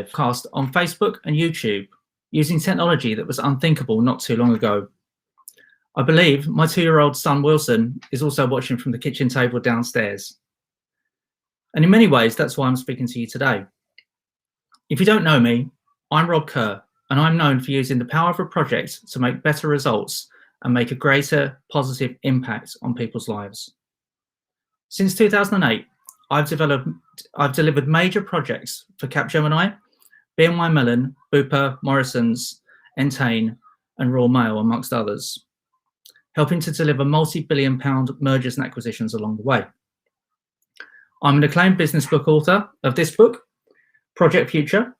Cast on Facebook and YouTube using technology that was unthinkable not too long ago. I believe my 2-year-old son Wilson is also watching from the kitchen table downstairs. And in many ways, that's why I'm speaking to you today. If you don't know me, I'm Rob Kerr, and I'm known for using the power of a project to make better results and make a greater positive impact on people's lives. Since 2008, I've delivered major projects for Capgemini, BNY Mellon, Bupa, Morrisons, Entain, and Royal Mail, amongst others, helping to deliver multi-billion-pound mergers and acquisitions along the way. I'm an acclaimed business book author of this book, Project Future,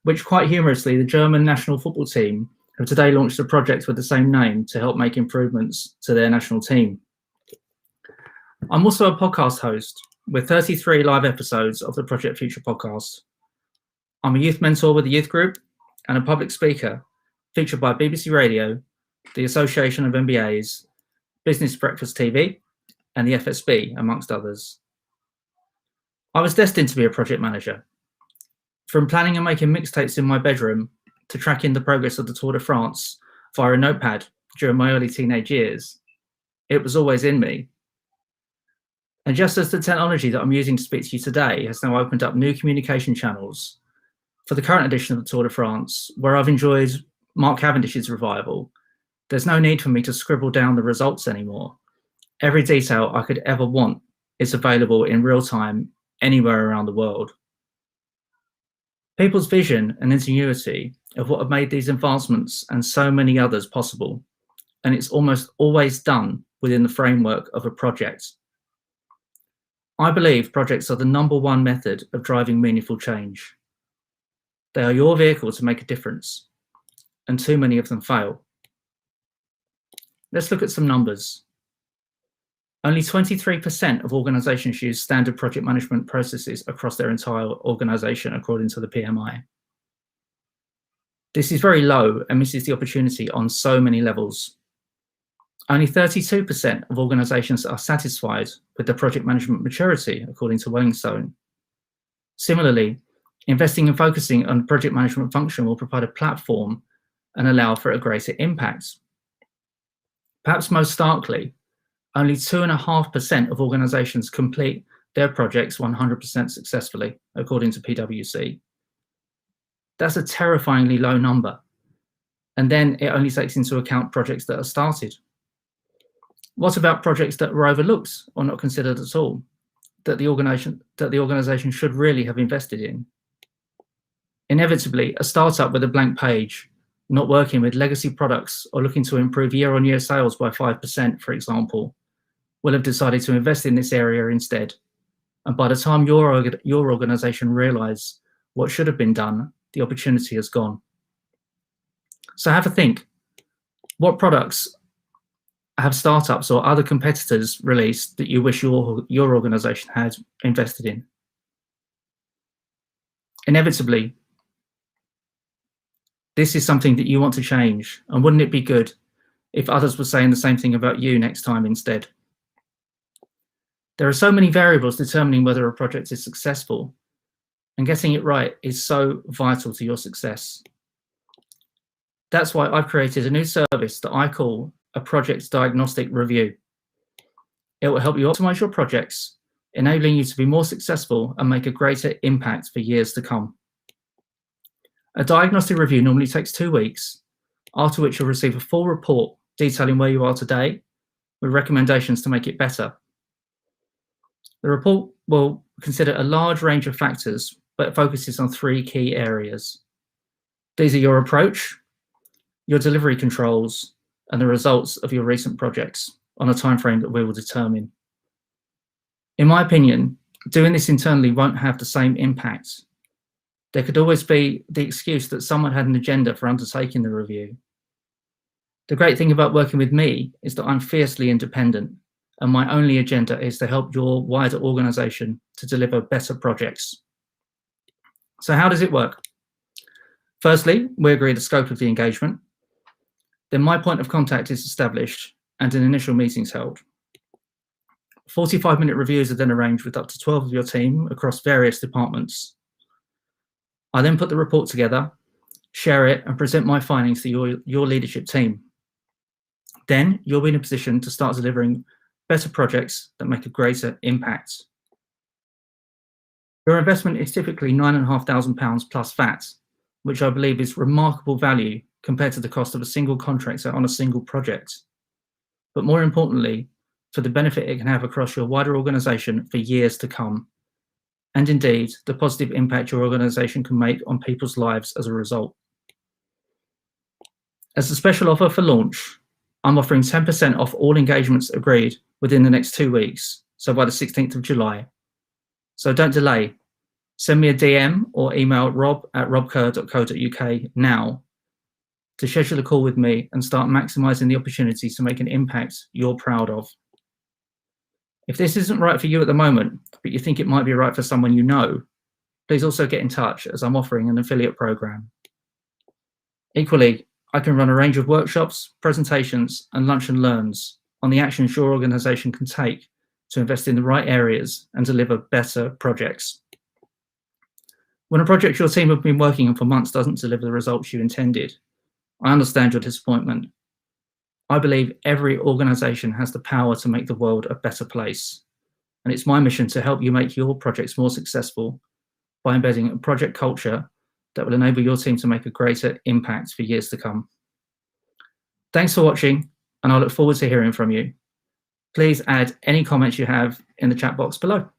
which quite humorously, the German national football team have today launched a project with the same name to help make improvements to their national team. I'm also a podcast host with 33 live episodes of the Project Future podcast. I'm a youth mentor with the youth group and a public speaker featured by BBC Radio, the Association of MBAs, Business Breakfast TV, and the FSB, amongst others. I was destined to be a project manager. From planning and making mixtapes in my bedroom to tracking the progress of the Tour de France via a notepad during my early teenage years, it was always in me. And just as the technology that I'm using to speak to you today has now opened up new communication channels for the current edition of the Tour de France, where I've enjoyed Mark Cavendish's revival, there's no need for me to scribble down the results anymore. Every detail I could ever want is available in real time anywhere around the world. People's vision and ingenuity of what have made these advancements and so many others possible, and it's almost always done within the framework of a project. I believe projects are the #1 method of driving meaningful change. They are your vehicle to make a difference, and too many of them fail. Let's look at some numbers. Only 23% of organizations use standard project management processes across their entire organization, according to the PMI. This is very low and misses the opportunity on so many levels. Only 32% of organizations are satisfied with their project management maturity, according to Wellingstone. Similarly, investing and focusing on project management function will provide a platform and allow for a greater impact. Perhaps most starkly, only 2.5% of organizations complete their projects 100% successfully, according to PwC. That's a terrifyingly low number. And then it only takes into account projects that are started. What about projects that were overlooked or not considered at all, that the organization should really have invested in? Inevitably, a startup with a blank page, not working with legacy products or looking to improve year-on-year sales by 5%, for example, will have decided to invest in this area instead. And by the time your organization realize what should have been done, the opportunity has gone. So have a think. What products have startups or other competitors released that you wish your organization had invested in? Inevitably, this is something that you want to change, and wouldn't it be good if others were saying the same thing about you next time instead? There are so many variables determining whether a project is successful, and getting it right is so vital to your success. That's why I've created a new service that I call a project diagnostic review. It will help you optimize your projects, enabling you to be more successful and make a greater impact for years to come. A diagnostic review normally takes 2 weeks, after which you'll receive a full report detailing where you are today, with recommendations to make it better. The report will consider a large range of factors, but it focuses on 3 key areas. These are your approach, your delivery controls, and the results of your recent projects on a timeframe that we will determine. In my opinion, doing this internally won't have the same impact. There could always be the excuse that someone had an agenda for undertaking the review. The great thing about working with me is that I'm fiercely independent, and my only agenda is to help your wider organization to deliver better projects. So how does it work? Firstly, we agree the scope of the engagement. Then my point of contact is established and an initial meeting is held. 45-minute reviews are then arranged with up to 12 of your team across various departments. I then put the report together, share it, and present my findings to your leadership team. Then you'll be in a position to start delivering better projects that make a greater impact. Your investment is typically £9,500 plus VAT, which I believe is remarkable value compared to the cost of a single contractor on a single project. But more importantly, for the benefit it can have across your wider organisation for years to come, and indeed the positive impact your organisation can make on people's lives as a result. As a special offer for launch, I'm offering 10% off all engagements agreed within the next 2 weeks, so by the 16th of July. So don't delay. Send me a DM or email rob@robker.co.uk now to schedule a call with me and start maximising the opportunities to make an impact you're proud of. If this isn't right for you at the moment, but you think it might be right for someone you know, please also get in touch, as I'm offering an affiliate program. Equally, I can run a range of workshops, presentations, and lunch and learns on the actions your organisation can take to invest in the right areas and deliver better projects. When a project your team have been working on for months doesn't deliver the results you intended, I understand your disappointment. I believe every organisation has the power to make the world a better place, and it's my mission to help you make your projects more successful by embedding a project culture that will enable your team to make a greater impact for years to come. Thanks for watching, and I look forward to hearing from you. Please add any comments you have in the chat box below.